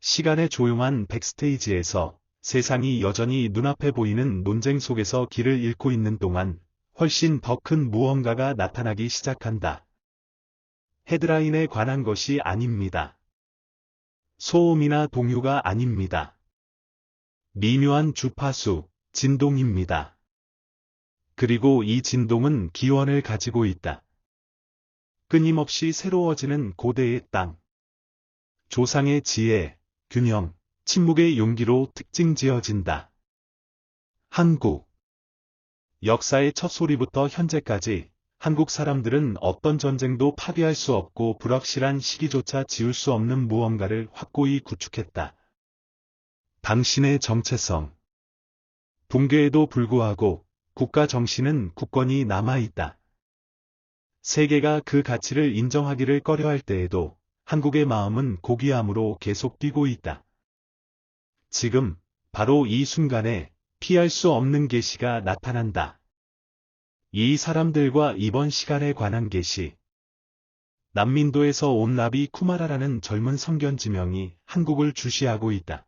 시간의 조용한 백스테이지에서 세상이 여전히 눈앞에 보이는 논쟁 속에서 길을 잃고 있는 동안 훨씬 더 큰 무언가가 나타나기 시작한다. 헤드라인에 관한 것이 아닙니다. 소음이나 동요가 아닙니다. 미묘한 주파수, 진동입니다. 그리고 이 진동은 기원을 가지고 있다. 끊임없이 새로워지는 고대의 땅. 조상의 지혜, 균형, 침묵의 용기로 특징 지어진다. 한국. 역사의 첫 소리부터 현재까지 한국 사람들은 어떤 전쟁도 파괴할 수 없고 불확실한 시기조차 지울 수 없는 무언가를 확고히 구축했다. 당신의 정체성. 붕괴에도 불구하고 국가 정신은 굳건히 남아있다. 세계가 그 가치를 인정하기를 꺼려할 때에도 한국의 마음은 고귀함으로 계속 뛰고 있다. 지금 바로 이 순간에 피할 수 없는 계시가 나타난다. 이 사람들과 이번 시간에 관한 계시. 남민도에서 온 라비 쿠마라라는 젊은 성견지명이 한국을 주시하고 있다.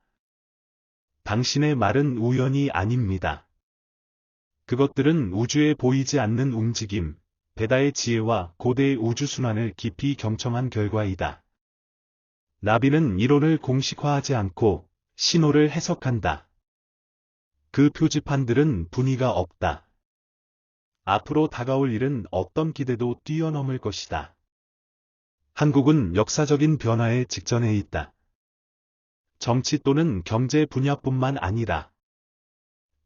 당신의 말은 우연이 아닙니다. 그것들은 우주에 보이지 않는 움직임, 베다의 지혜와 고대의 우주순환을 깊이 경청한 결과이다. 라비는 이론을 공식화하지 않고 신호를 해석한다. 그 표지판들은 분위가 없다. 앞으로 다가올 일은 어떤 기대도 뛰어넘을 것이다. 한국은 역사적인 변화의 직전에 있다. 정치 또는 경제 분야뿐만 아니라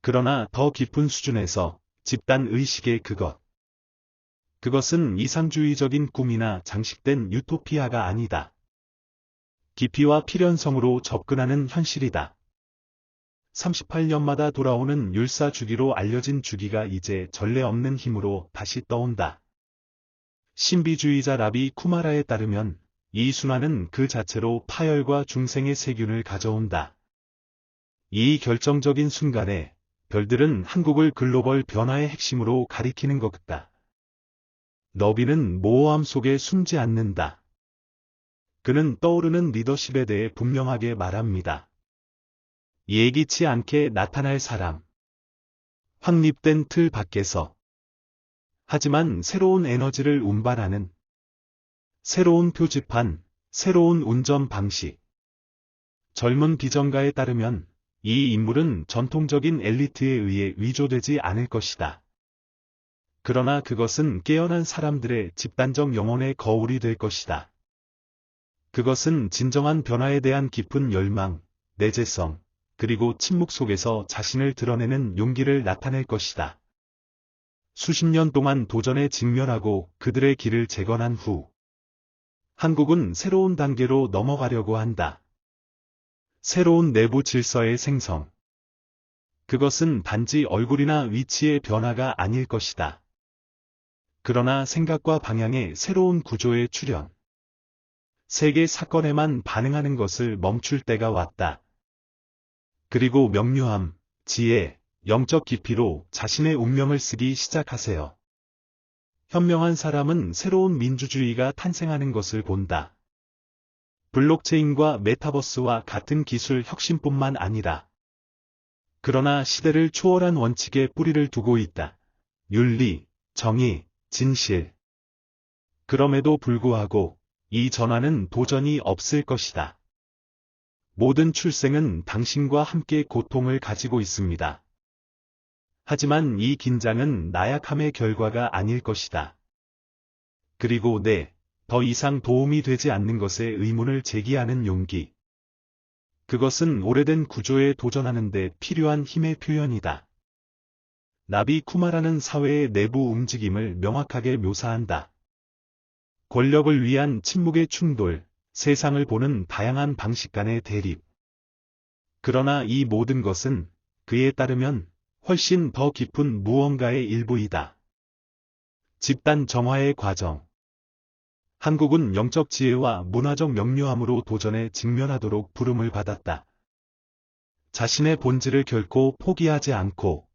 그러나 더 깊은 수준에서 집단 의식의 그것은 이상주의적인 꿈이나 장식된 유토피아가 아니다. 깊이와 필연성으로 접근하는 현실이다. 38년마다 돌아오는 율사 주기로 알려진 주기가 이제 전례 없는 힘으로 다시 떠온다. 신비주의자 라비 쿠마라에 따르면 이 순환은 그 자체로 파열과 중생의 세균을 가져온다. 이 결정적인 순간에 별들은 한국을 글로벌 변화의 핵심으로 가리키는 것 같다. 너비는 모호함 속에 숨지 않는다. 그는 떠오르는 리더십에 대해 분명하게 말합니다. 예기치 않게 나타날 사람. 확립된 틀 밖에서. 하지만 새로운 에너지를 운반하는 새로운 표지판, 새로운 운전 방식. 젊은 비전가에 따르면 이 인물은 전통적인 엘리트에 의해 위조되지 않을 것이다. 그러나 그것은 깨어난 사람들의 집단적 영혼의 거울이 될 것이다. 그것은 진정한 변화에 대한 깊은 열망, 내재성, 그리고 침묵 속에서 자신을 드러내는 용기를 나타낼 것이다. 수십 년 동안 도전에 직면하고 그들의 길을 재건한 후, 한국은 새로운 단계로 넘어가려고 한다. 새로운 내부 질서의 생성. 그것은 단지 얼굴이나 위치의 변화가 아닐 것이다. 그러나 생각과 방향의 새로운 구조의 출현. 세계 사건에만 반응하는 것을 멈출 때가 왔다. 그리고 명료함, 지혜, 영적 깊이로 자신의 운명을 쓰기 시작하세요. 현명한 사람은 새로운 민주주의가 탄생하는 것을 본다. 블록체인과 메타버스와 같은 기술 혁신뿐만 아니라 그러나 시대를 초월한 원칙에 뿌리를 두고 있다. 윤리, 정의, 진실. 그럼에도 불구하고 이 전환은 도전이 없을 것이다. 모든 출생은 당신과 함께 고통을 가지고 있습니다. 하지만 이 긴장은 나약함의 결과가 아닐 것이다. 그리고 더 이상 도움이 되지 않는 것에 의문을 제기하는 용기. 그것은 오래된 구조에 도전하는 데 필요한 힘의 표현이다. 나비 쿠마라는 사회의 내부 움직임을 명확하게 묘사한다. 권력을 위한 침묵의 충돌, 세상을 보는 다양한 방식 간의 대립. 그러나 이 모든 것은 그에 따르면 훨씬 더 깊은 무언가의 일부이다. 집단 정화의 과정. 한국은 영적 지혜와 문화적 명료함으로 도전에 직면하도록 부름을 받았다. 자신의 본질을 결코 포기하지 않고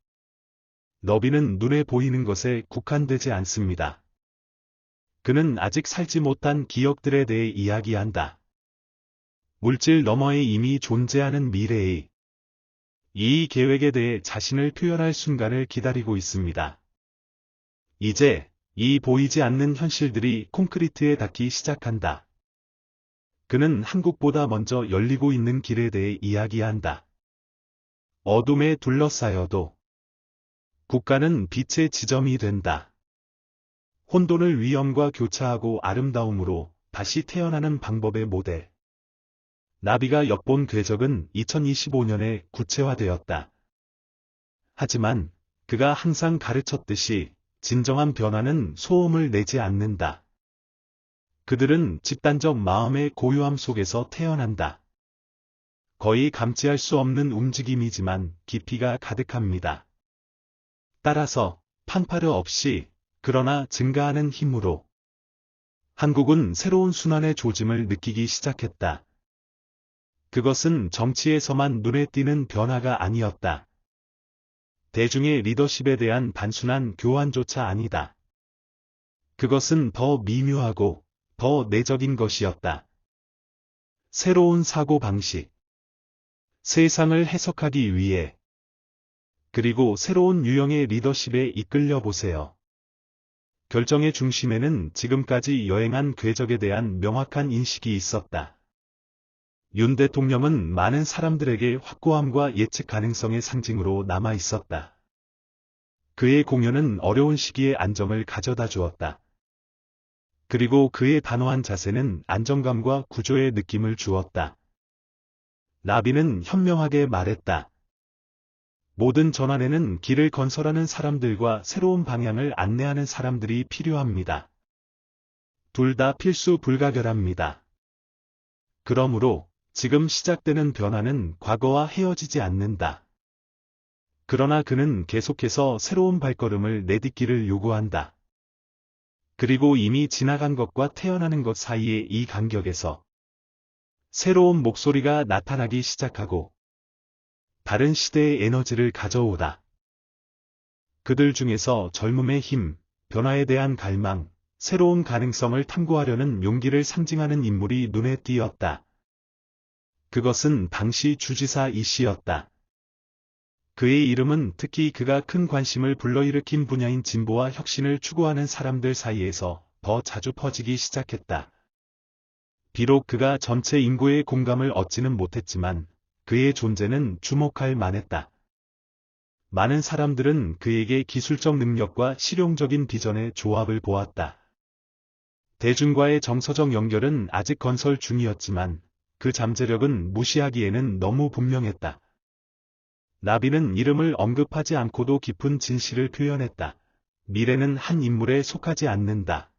너비는 눈에 보이는 것에 국한되지 않습니다. 그는 아직 살지 못한 기억들에 대해 이야기한다. 물질 너머에 이미 존재하는 미래의 이 계획에 대해 자신을 표현할 순간을 기다리고 있습니다. 이제 이 보이지 않는 현실들이 콘크리트에 닿기 시작한다. 그는 한국보다 먼저 열리고 있는 길에 대해 이야기한다. 어둠에 둘러싸여도 국가는 빛의 지점이 된다. 혼돈을 위엄과 교차하고 아름다움으로 다시 태어나는 방법의 모델. 나비가 엿본 궤적은 2025년에 구체화되었다. 하지만 그가 항상 가르쳤듯이 진정한 변화는 소음을 내지 않는다. 그들은 집단적 마음의 고요함 속에서 태어난다. 거의 감지할 수 없는 움직임이지만 깊이가 가득합니다. 따라서 판파르 없이 그러나 증가하는 힘으로 한국은 새로운 순환의 조짐을 느끼기 시작했다. 그것은 정치에서만 눈에 띄는 변화가 아니었다. 대중의 리더십에 대한 단순한 교환조차 아니다. 그것은 더 미묘하고 더 내적인 것이었다. 새로운 사고방식. 세상을 해석하기 위해 그리고 새로운 유형의 리더십에 이끌려 보세요. 결정의 중심에는 지금까지 여행한 궤적에 대한 명확한 인식이 있었다. 윤 대통령은 많은 사람들에게 확고함과 예측 가능성의 상징으로 남아 있었다. 그의 공연은 어려운 시기에 안정을 가져다 주었다. 그리고 그의 단호한 자세는 안정감과 구조의 느낌을 주었다. 나비는 현명하게 말했다. 모든 전환에는 길을 건설하는 사람들과 새로운 방향을 안내하는 사람들이 필요합니다. 둘 다 필수 불가결합니다. 그러므로 지금 시작되는 변화는 과거와 헤어지지 않는다. 그러나 그는 계속해서 새로운 발걸음을 내딛기를 요구한다. 그리고 이미 지나간 것과 태어나는 것 사이의 이 간격에서 새로운 목소리가 나타나기 시작하고 다른 시대의 에너지를 가져오다. 그들 중에서 젊음의 힘, 변화에 대한 갈망, 새로운 가능성을 탐구하려는 용기를 상징하는 인물이 눈에 띄었다. 그것은 당시 주지사 이 씨였다. 그의 이름은 특히 그가 큰 관심을 불러일으킨 분야인 진보와 혁신을 추구하는 사람들 사이에서 더 자주 퍼지기 시작했다. 비록 그가 전체 인구의 공감을 얻지는 못했지만 그의 존재는 주목할 만했다. 많은 사람들은 그에게 기술적 능력과 실용적인 비전의 조합을 보았다. 대중과의 정서적 연결은 아직 건설 중이었지만 그 잠재력은 무시하기에는 너무 분명했다. 나비는 이름을 언급하지 않고도 깊은 진실을 표현했다. 미래는 한 인물에 속하지 않는다.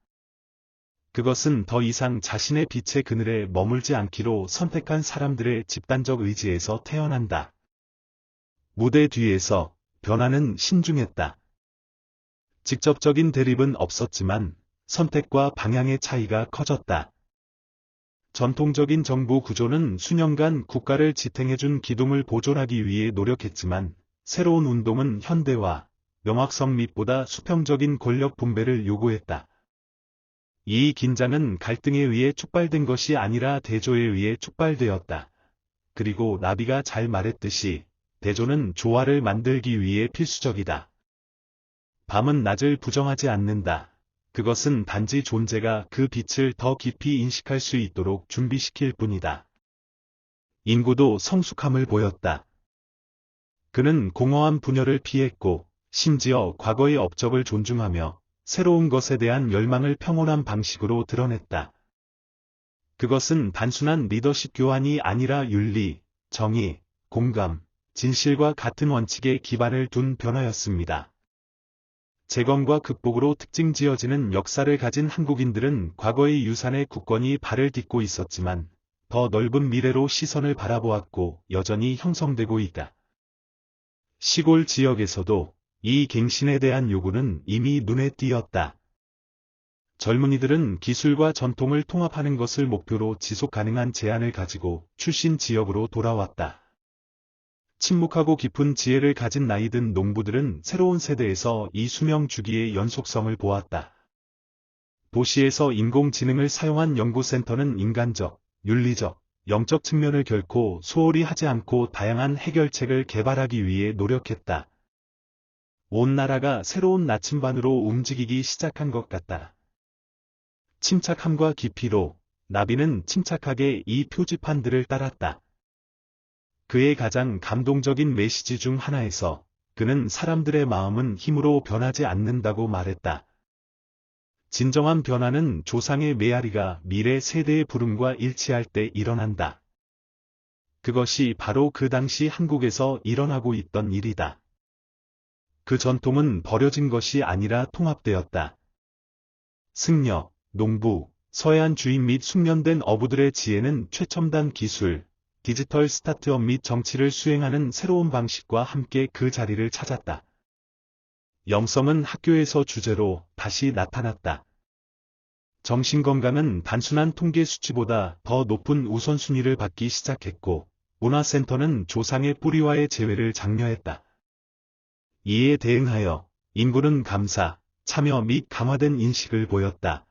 그것은 더 이상 자신의 빛의 그늘에 머물지 않기로 선택한 사람들의 집단적 의지에서 태어난다. 무대 뒤에서 변화는 신중했다. 직접적인 대립은 없었지만 선택과 방향의 차이가 커졌다. 전통적인 정부 구조는 수년간 국가를 지탱해준 기둥을 보존하기 위해 노력했지만 새로운 운동은 현대화, 명확성 및보다 수평적인 권력 분배를 요구했다. 이 긴장은 갈등에 의해 촉발된 것이 아니라 대조에 의해 촉발되었다. 그리고 나비가 잘 말했듯이 대조는 조화를 만들기 위해 필수적이다. 밤은 낮을 부정하지 않는다. 그것은 단지 존재가 그 빛을 더 깊이 인식할 수 있도록 준비시킬 뿐이다. 인구도 성숙함을 보였다. 그는 공허한 분열을 피했고 심지어 과거의 업적을 존중하며 새로운 것에 대한 열망을 평온한 방식으로 드러냈다. 그것은 단순한 리더십 교환이 아니라 윤리, 정의, 공감, 진실과 같은 원칙에 기반을 둔 변화였습니다. 재건과 극복으로 특징 지어지는 역사를 가진 한국인들은 과거의 유산의 굳건히 발을 딛고 있었지만 더 넓은 미래로 시선을 바라보았고 여전히 형성되고 있다. 시골 지역에서도 이 갱신에 대한 요구는 이미 눈에 띄었다. 젊은이들은 기술과 전통을 통합하는 것을 목표로 지속 가능한 제안을 가지고 출신 지역으로 돌아왔다. 침묵하고 깊은 지혜를 가진 나이든 농부들은 새로운 세대에서 이 수명 주기의 연속성을 보았다. 도시에서 인공지능을 사용한 연구센터는 인간적, 윤리적, 영적 측면을 결코 소홀히 하지 않고 다양한 해결책을 개발하기 위해 노력했다. 온 나라가 새로운 나침반으로 움직이기 시작한 것 같다. 침착함과 깊이로 나비는 침착하게 이 표지판들을 따랐다. 그의 가장 감동적인 메시지 중 하나에서 그는 사람들의 마음은 힘으로 변하지 않는다고 말했다. 진정한 변화는 조상의 메아리가 미래 세대의 부름과 일치할 때 일어난다. 그것이 바로 그 당시 한국에서 일어나고 있던 일이다. 그 전통은 버려진 것이 아니라 통합되었다. 승려, 농부, 서해안 주인 및 숙련된 어부들의 지혜는 최첨단 기술, 디지털 스타트업 및 정치를 수행하는 새로운 방식과 함께 그 자리를 찾았다. 영성은 학교에서 주제로 다시 나타났다. 정신건강은 단순한 통계 수치보다 더 높은 우선순위를 받기 시작했고, 문화센터는 조상의 뿌리와의 재회를 장려했다. 이에 대응하여 인구는 감사, 참여 및 강화된 인식을 보였다.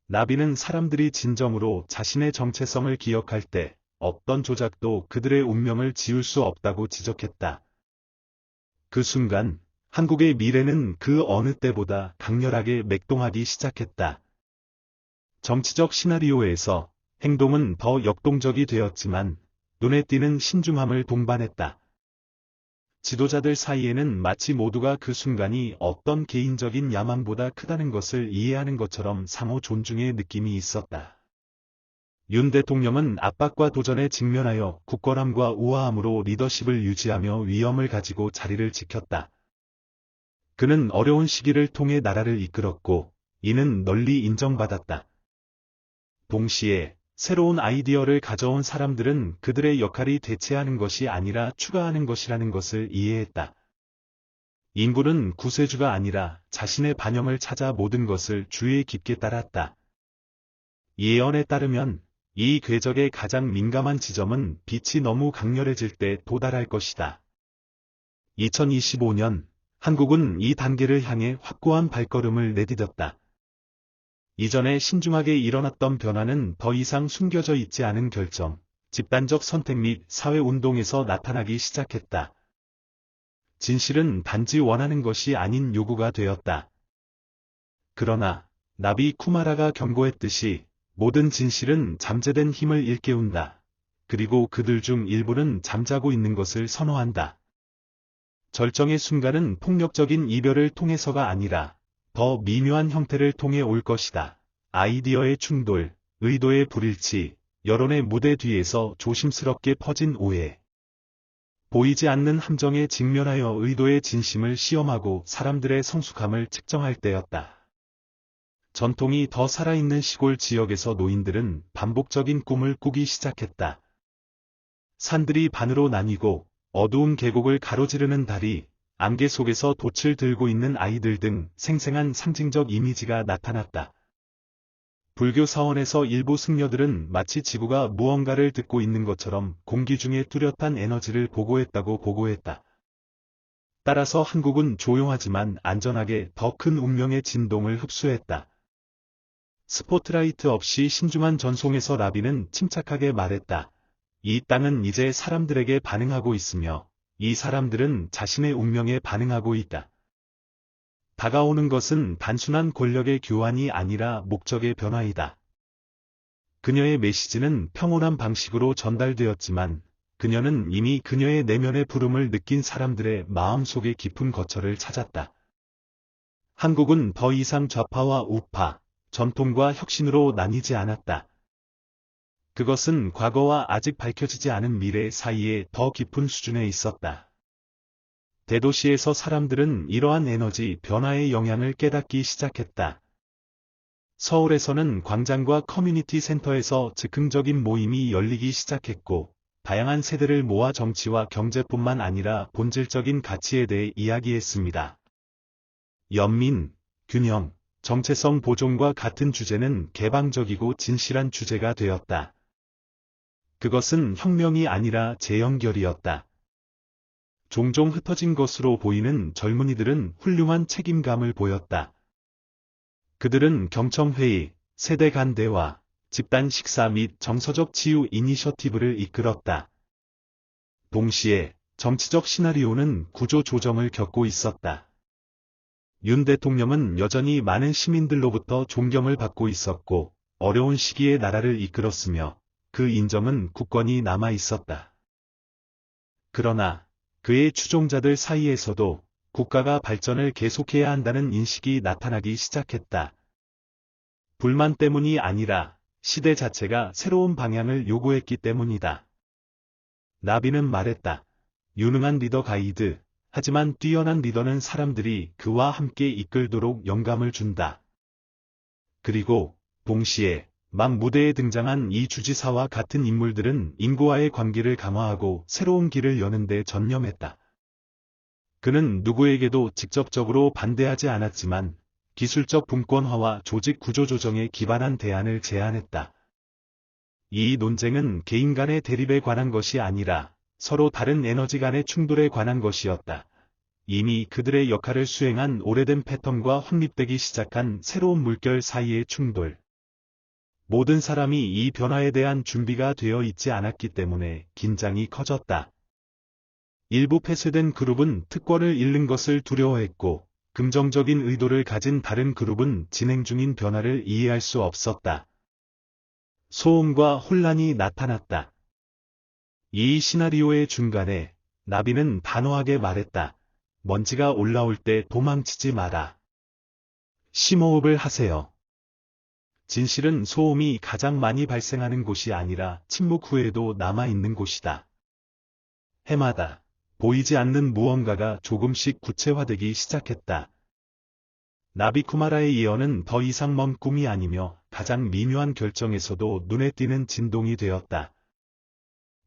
나비는 사람들이 진정으로 자신의 정체성을 기억할 때 어떤 조작도 그들의 운명을 지울 수 없다고 지적했다. 그 순간 한국의 미래는 그 어느 때보다 강렬하게 맥동하기 시작했다. 정치적 시나리오에서 행동은 더 역동적이 되었지만 눈에 띄는 신중함을 동반했다. 지도자들 사이에는 마치 모두가 그 순간이 어떤 개인적인 야망보다 크다는 것을 이해하는 것처럼 상호 존중의 느낌이 있었다. 윤 대통령은 압박과 도전에 직면하여 굳건함과 우아함으로 리더십을 유지하며 위엄을 가지고 자리를 지켰다. 그는 어려운 시기를 통해 나라를 이끌었고, 이는 널리 인정받았다. 동시에 새로운 아이디어를 가져온 사람들은 그들의 역할이 대체하는 것이 아니라 추가하는 것이라는 것을 이해했다. 인구는 구세주가 아니라 자신의 반영을 찾아 모든 것을 주의 깊게 따랐다. 예언에 따르면 이 궤적의 가장 민감한 지점은 빛이 너무 강렬해질 때 도달할 것이다. 2025년 한국은 이 단계를 향해 확고한 발걸음을 내디뎠다. 이전에 신중하게 일어났던 변화는 더 이상 숨겨져 있지 않은 결정, 집단적 선택 및 사회운동에서 나타나기 시작했다. 진실은 단지 원하는 것이 아닌 요구가 되었다. 그러나 나비 쿠마라가 경고했듯이 모든 진실은 잠재된 힘을 일깨운다. 그리고 그들 중 일부는 잠자고 있는 것을 선호한다. 절정의 순간은 폭력적인 이별을 통해서가 아니라 더 미묘한 형태를 통해 올 것이다. 아이디어의 충돌, 의도의 불일치, 여론의 무대 뒤에서 조심스럽게 퍼진 오해. 보이지 않는 함정에 직면하여 의도의 진심을 시험하고 사람들의 성숙함을 측정할 때였다. 전통이 더 살아있는 시골 지역에서 노인들은 반복적인 꿈을 꾸기 시작했다. 산들이 반으로 나뉘고 어두운 계곡을 가로지르는 달이, 안개 속에서 돛을 들고 있는 아이들 등 생생한 상징적 이미지가 나타났다. 불교 사원에서 일부 승려들은 마치 지구가 무언가를 듣고 있는 것처럼 공기 중에 뚜렷한 에너지를 보고했다고 보고했다. 따라서 한국은 조용하지만 안전하게 더 큰 운명의 진동을 흡수했다. 스포트라이트 없이 신중한 전송에서 라비는 침착하게 말했다. 이 땅은 이제 사람들에게 반응하고 있으며 이 사람들은 자신의 운명에 반응하고 있다. 다가오는 것은 단순한 권력의 교환이 아니라 목적의 변화이다. 그녀의 메시지는 평온한 방식으로 전달되었지만 그녀는 이미 그녀의 내면의 부름을 느낀 사람들의 마음속의 깊은 거처를 찾았다. 한국은 더 이상 좌파와 우파, 전통과 혁신으로 나뉘지 않았다. 그것은 과거와 아직 밝혀지지 않은 미래 사이에 더 깊은 수준에 있었다. 대도시에서 사람들은 이러한 에너지 변화의 영향을 깨닫기 시작했다. 서울에서는 광장과 커뮤니티 센터에서 즉흥적인 모임이 열리기 시작했고, 다양한 세대를 모아 정치와 경제뿐만 아니라 본질적인 가치에 대해 이야기했습니다. 연민, 균형, 정체성 보존과 같은 주제는 개방적이고 진실한 주제가 되었다. 그것은 혁명이 아니라 재연결이었다. 종종 흩어진 것으로 보이는 젊은이들은 훌륭한 책임감을 보였다. 그들은 경청회의, 세대 간 대화, 집단 식사 및 정서적 치유 이니셔티브를 이끌었다. 동시에 정치적 시나리오는 구조 조정을 겪고 있었다. 윤 대통령은 여전히 많은 시민들로부터 존경을 받고 있었고 어려운 시기에 나라를 이끌었으며 그 인정은 굳건히 남아 있었다. 그러나 그의 추종자들 사이에서도 국가가 발전을 계속해야 한다는 인식이 나타나기 시작했다. 불만 때문이 아니라 시대 자체가 새로운 방향을 요구했기 때문이다. 나비는 말했다. 유능한 리더 가이드, 하지만 뛰어난 리더는 사람들이 그와 함께 이끌도록 영감을 준다. 그리고 동시에 막 무대에 등장한 이 주지사와 같은 인물들은 인구와의 관계를 강화하고 새로운 길을 여는 데 전념했다. 그는 누구에게도 직접적으로 반대하지 않았지만 기술적 분권화와 조직 구조 조정에 기반한 대안을 제안했다. 이 논쟁은 개인 간의 대립에 관한 것이 아니라 서로 다른 에너지 간의 충돌에 관한 것이었다. 이미 그들의 역할을 수행한 오래된 패턴과 확립되기 시작한 새로운 물결 사이의 충돌. 모든 사람이 이 변화에 대한 준비가 되어 있지 않았기 때문에 긴장이 커졌다. 일부 폐쇄된 그룹은 특권을 잃는 것을 두려워했고, 긍정적인 의도를 가진 다른 그룹은 진행 중인 변화를 이해할 수 없었다. 소음과 혼란이 나타났다. 이 시나리오의 중간에 나비는 단호하게 말했다. 먼지가 올라올 때 도망치지 마라. 심호흡을 하세요. 진실은 소음이 가장 많이 발생하는 곳이 아니라 침묵 후에도 남아있는 곳이다. 해마다 보이지 않는 무언가가 조금씩 구체화되기 시작했다. 나비 쿠마라의 예언은 더 이상 먼 꿈이 아니며 가장 미묘한 결정에서도 눈에 띄는 진동이 되었다.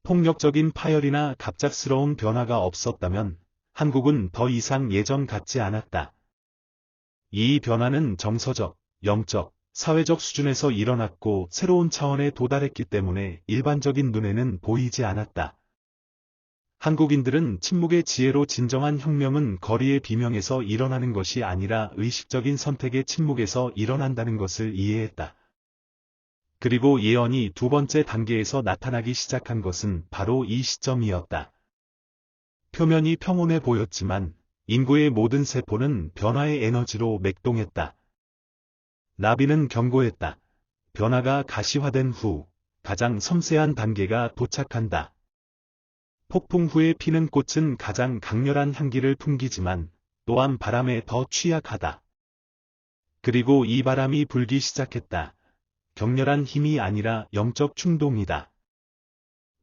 폭력적인 파열이나 갑작스러운 변화가 없었다면 한국은 더 이상 예전 같지 않았다. 이 변화는 정서적, 영적, 사회적 수준에서 일어났고 새로운 차원에 도달했기 때문에 일반적인 눈에는 보이지 않았다. 한국인들은 침묵의 지혜로 진정한 혁명은 거리의 비명에서 일어나는 것이 아니라 의식적인 선택의 침묵에서 일어난다는 것을 이해했다. 그리고 예언이 두 번째 단계에서 나타나기 시작한 것은 바로 이 시점이었다. 표면이 평온해 보였지만 인구의 모든 세포는 변화의 에너지로 맥동했다. 나비는 경고했다. 변화가 가시화된 후 가장 섬세한 단계가 도착한다. 폭풍 후에 피는 꽃은 가장 강렬한 향기를 풍기지만 또한 바람에 더 취약하다. 그리고 이 바람이 불기 시작했다. 격렬한 힘이 아니라 영적 충동이다.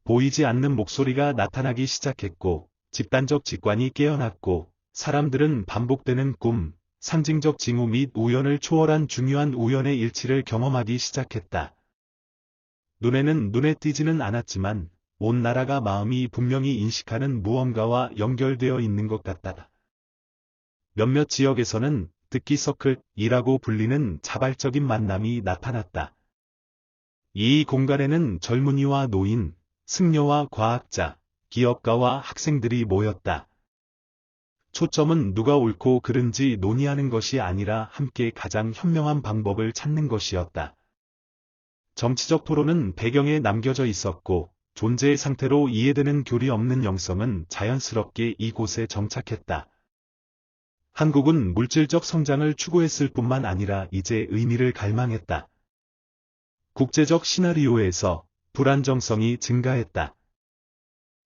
보이지 않는 목소리가 나타나기 시작했고 집단적 직관이 깨어났고 사람들은 반복되는 꿈, 상징적 징후 및 우연을 초월한 중요한 우연의 일치를 경험하기 시작했다. 눈에는 눈에 띄지는 않았지만 온 나라가 마음이 분명히 인식하는 무언가와 연결되어 있는 것 같다. 몇몇 지역에서는 듣기 서클이라고 불리는 자발적인 만남이 나타났다. 이 공간에는 젊은이와 노인, 승려와 과학자, 기업가와 학생들이 모였다. 초점은 누가 옳고 그른지 논의하는 것이 아니라 함께 가장 현명한 방법을 찾는 것이었다. 정치적 토론은 배경에 남겨져 있었고 존재의 상태로 이해되는 교리 없는 영성은 자연스럽게 이곳에 정착했다. 한국은 물질적 성장을 추구했을 뿐만 아니라 이제 의미를 갈망했다. 국제적 시나리오에서 불안정성이 증가했다.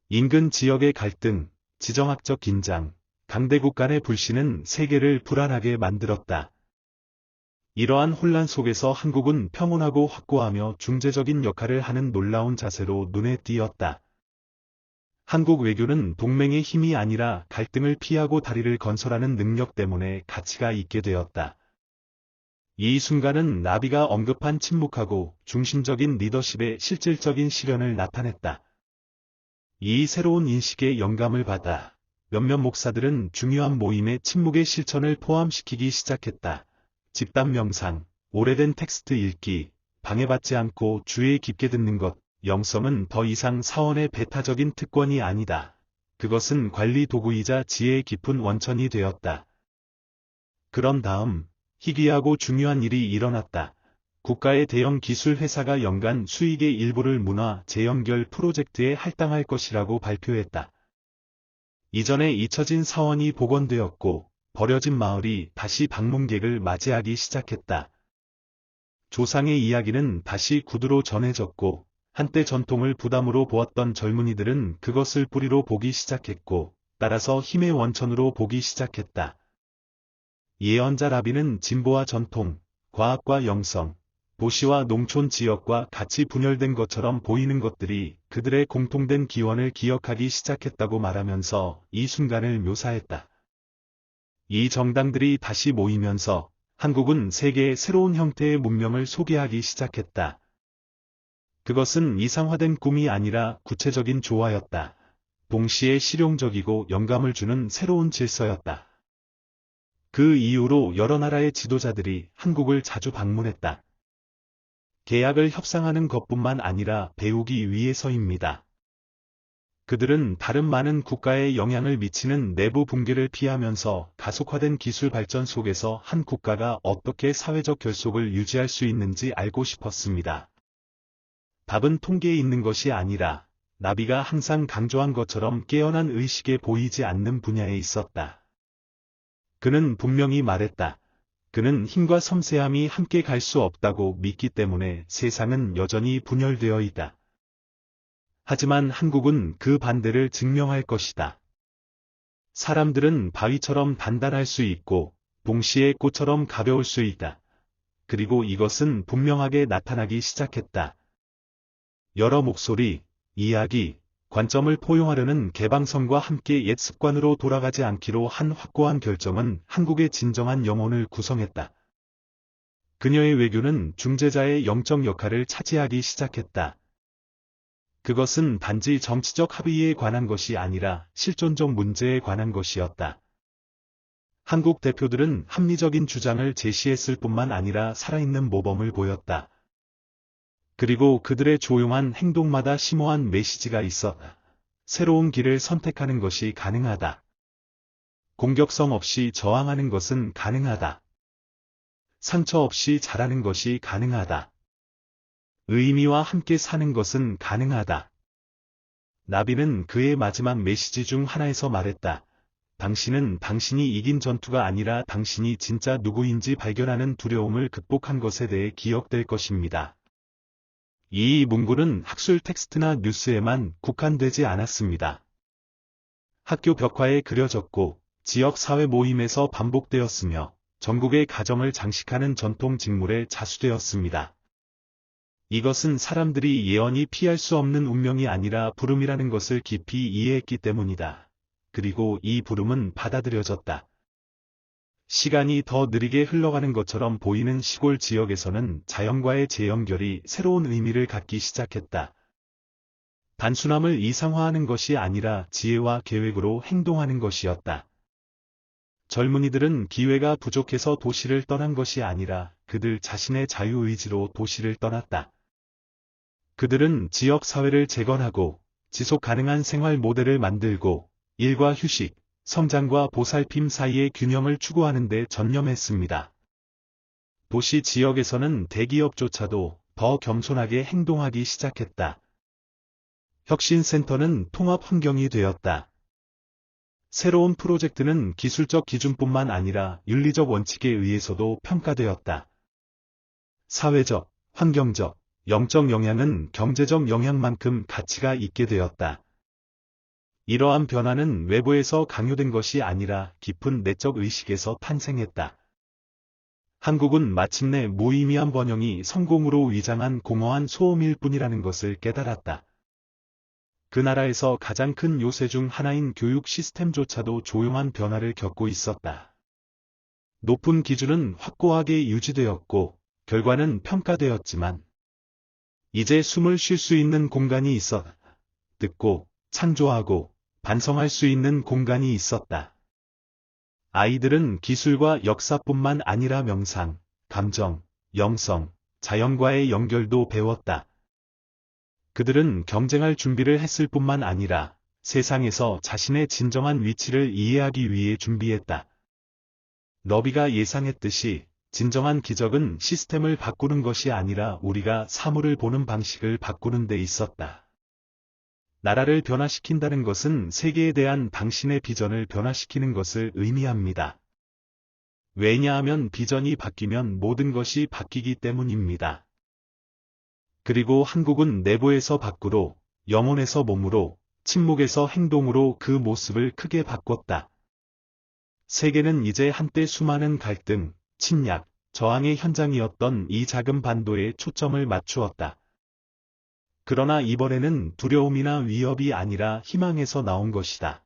인근 지역의 갈등, 지정학적 긴장, 강대국 간의 불신은 세계를 불안하게 만들었다. 이러한 혼란 속에서 한국은 평온하고 확고하며 중재적인 역할을 하는 놀라운 자세로 눈에 띄었다. 한국 외교는 동맹의 힘이 아니라 갈등을 피하고 다리를 건설하는 능력 때문에 가치가 있게 되었다. 이 순간은 나비가 언급한 침묵하고 중심적인 리더십의 실질적인 실현을 나타냈다. 이 새로운 인식에 영감을 받아 몇몇 목사들은 중요한 모임에 침묵의 실천을 포함시키기 시작했다. 집단 명상, 오래된 텍스트 읽기, 방해받지 않고 주의 깊게 듣는 것, 영성은 더 이상 사원의 배타적인 특권이 아니다. 그것은 관리 도구이자 지혜의 깊은 원천이 되었다. 그런 다음 희귀하고 중요한 일이 일어났다. 국가의 대형 기술 회사가 연간 수익의 일부를 문화 재연결 프로젝트에 할당할 것이라고 발표했다. 이전에 잊혀진 사원이 복원되었고 버려진 마을이 다시 방문객을 맞이하기 시작했다. 조상의 이야기는 다시 구두로 전해졌고 한때 전통을 부담으로 보았던 젊은이들은 그것을 뿌리로 보기 시작했고 따라서 힘의 원천으로 보기 시작했다. 예언자 라비는 진보와 전통, 과학과 영성, 도시와 농촌 지역과 같이 분열된 것처럼 보이는 것들이 그들의 공통된 기원을 기억하기 시작했다고 말하면서 이 순간을 묘사했다. 이 정당들이 다시 모이면서 한국은 세계의 새로운 형태의 문명을 소개하기 시작했다. 그것은 이상화된 꿈이 아니라 구체적인 조화였다. 동시에 실용적이고 영감을 주는 새로운 질서였다. 그 이후로 여러 나라의 지도자들이 한국을 자주 방문했다. 계약을 협상하는 것뿐만 아니라 배우기 위해서입니다. 그들은 다른 많은 국가에 영향을 미치는 내부 붕괴를 피하면서 가속화된 기술 발전 속에서 한 국가가 어떻게 사회적 결속을 유지할 수 있는지 알고 싶었습니다. 답은 통계에 있는 것이 아니라 나비가 항상 강조한 것처럼 깨어난 의식에 보이지 않는 분야에 있었다. 그는 분명히 말했다. 그는 힘과 섬세함이 함께 갈 수 없다고 믿기 때문에 세상은 여전히 분열되어 있다. 하지만 한국은 그 반대를 증명할 것이다. 사람들은 바위처럼 단단할 수 있고 동시에 꽃처럼 가벼울 수 있다. 그리고 이것은 분명하게 나타나기 시작했다. 여러 목소리, 이야기, 관점을 포용하려는 개방성과 함께 옛 습관으로 돌아가지 않기로 한 확고한 결정은 한국의 진정한 영혼을 구성했다. 그녀의 외교는 중재자의 영적 역할을 차지하기 시작했다. 그것은 단지 정치적 합의에 관한 것이 아니라 실존적 문제에 관한 것이었다. 한국 대표들은 합리적인 주장을 제시했을 뿐만 아니라 살아있는 모범을 보였다. 그리고 그들의 조용한 행동마다 심오한 메시지가 있었다. 새로운 길을 선택하는 것이 가능하다. 공격성 없이 저항하는 것은 가능하다. 상처 없이 자라는 것이 가능하다. 의미와 함께 사는 것은 가능하다. 나비는 그의 마지막 메시지 중 하나에서 말했다. 당신은 당신이 이긴 전투가 아니라 당신이 진짜 누구인지 발견하는 두려움을 극복한 것에 대해 기억될 것입니다. 이 문구는 학술 텍스트나 뉴스에만 국한되지 않았습니다. 학교 벽화에 그려졌고 지역 사회 모임에서 반복되었으며 전국의 가정을 장식하는 전통 직물에 자수되었습니다. 이것은 사람들이 예언이 피할 수 없는 운명이 아니라 부름이라는 것을 깊이 이해했기 때문이다. 그리고 이 부름은 받아들여졌다. 시간이 더 느리게 흘러가는 것처럼 보이는 시골 지역에서는 자연과의 재연결이 새로운 의미를 갖기 시작했다. 단순함을 이상화하는 것이 아니라 지혜와 계획으로 행동하는 것이었다. 젊은이들은 기회가 부족해서 도시를 떠난 것이 아니라 그들 자신의 자유의지로 도시를 떠났다. 그들은 지역 사회를 재건하고 지속 가능한 생활 모델을 만들고 일과 휴식, 성장과 보살핌 사이의 균형을 추구하는 데 전념했습니다. 도시 지역에서는 대기업조차도 더 겸손하게 행동하기 시작했다. 혁신센터는 통합 환경이 되었다. 새로운 프로젝트는 기술적 기준뿐만 아니라 윤리적 원칙에 의해서도 평가되었다. 사회적, 환경적, 영적 영향은 경제적 영향만큼 가치가 있게 되었다. 이러한 변화는 외부에서 강요된 것이 아니라 깊은 내적 의식에서 탄생했다. 한국은 마침내 무의미한 번영이 성공으로 위장한 공허한 소음일 뿐이라는 것을 깨달았다. 그 나라에서 가장 큰 요새 중 하나인 교육 시스템조차도 조용한 변화를 겪고 있었다. 높은 기준은 확고하게 유지되었고 결과는 평가되었지만 이제 숨을 쉴 수 있는 공간이 있었다. 듣고 창조하고 반성할 수 있는 공간이 있었다. 아이들은 기술과 역사뿐만 아니라 명상, 감정, 영성, 자연과의 연결도 배웠다. 그들은 경쟁할 준비를 했을 뿐만 아니라 세상에서 자신의 진정한 위치를 이해하기 위해 준비했다. 러비가 예상했듯이 진정한 기적은 시스템을 바꾸는 것이 아니라 우리가 사물을 보는 방식을 바꾸는 데 있었다. 나라를 변화시킨다는 것은 세계에 대한 당신의 비전을 변화시키는 것을 의미합니다. 왜냐하면 비전이 바뀌면 모든 것이 바뀌기 때문입니다. 그리고 한국은 내부에서 밖으로, 영혼에서 몸으로, 침묵에서 행동으로 그 모습을 크게 바꿨다. 세계는 이제 한때 수많은 갈등, 침략, 저항의 현장이었던 이 작은 반도에 초점을 맞추었다. 그러나 이번에는 두려움이나 위협이 아니라 희망에서 나온 것이다.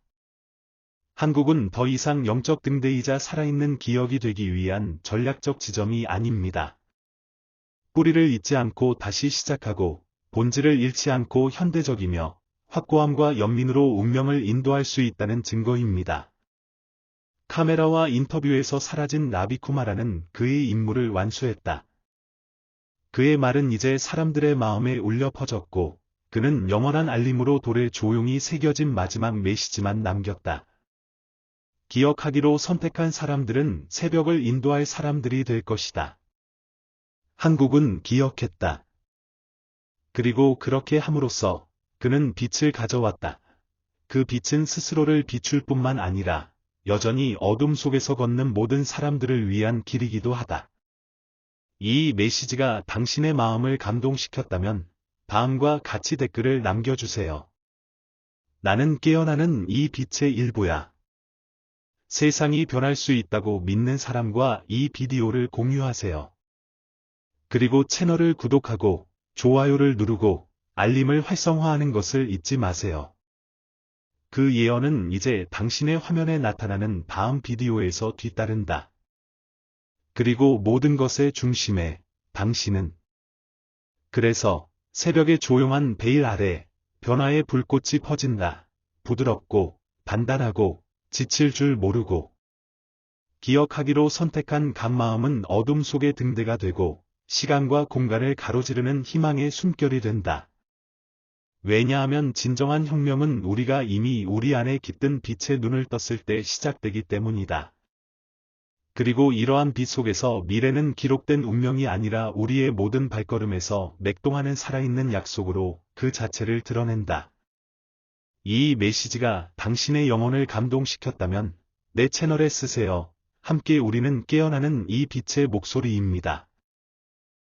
한국은 더 이상 영적 등대이자 살아있는 기억이 되기 위한 전략적 지점이 아닙니다. 뿌리를 잊지 않고 다시 시작하고 본질을 잃지 않고 현대적이며 확고함과 연민으로 운명을 인도할 수 있다는 증거입니다. 카메라와 인터뷰에서 사라진 라비 쿠마라는 그의 임무를 완수했다. 그의 말은 이제 사람들의 마음에 울려 퍼졌고 그는 영원한 알림으로 돌에 조용히 새겨진 마지막 메시지만 남겼다. 기억하기로 선택한 사람들은 새벽을 인도할 사람들이 될 것이다. 한국은 기억했다. 그리고 그렇게 함으로써 그는 빛을 가져왔다. 그 빛은 스스로를 비출 뿐만 아니라 여전히 어둠 속에서 걷는 모든 사람들을 위한 길이기도 하다. 이 메시지가 당신의 마음을 감동시켰다면 다음과 같이 댓글을 남겨주세요. 나는 깨어나는 이 빛의 일부야. 세상이 변할 수 있다고 믿는 사람과 이 비디오를 공유하세요. 그리고 채널을 구독하고 좋아요를 누르고 알림을 활성화하는 것을 잊지 마세요. 그 예언은 이제 당신의 화면에 나타나는 다음 비디오에서 뒤따른다. 그리고 모든 것의 중심에 당신은. 그래서 새벽의 조용한 베일 아래 변화의 불꽃이 퍼진다. 부드럽고 단단하고 지칠 줄 모르고. 기억하기로 선택한 간마음은 어둠 속의 등대가 되고 시간과 공간을 가로지르는 희망의 숨결이 된다. 왜냐하면 진정한 혁명은 우리가 이미 우리 안에 깃든 빛의 눈을 떴을 때 시작되기 때문이다. 그리고 이러한 빛 속에서 미래는 기록된 운명이 아니라 우리의 모든 발걸음에서 맥동하는 살아있는 약속으로 그 자체를 드러낸다. 이 메시지가 당신의 영혼을 감동시켰다면 내 채널에 쓰세요. 함께 우리는 깨어나는 이 빛의 목소리입니다.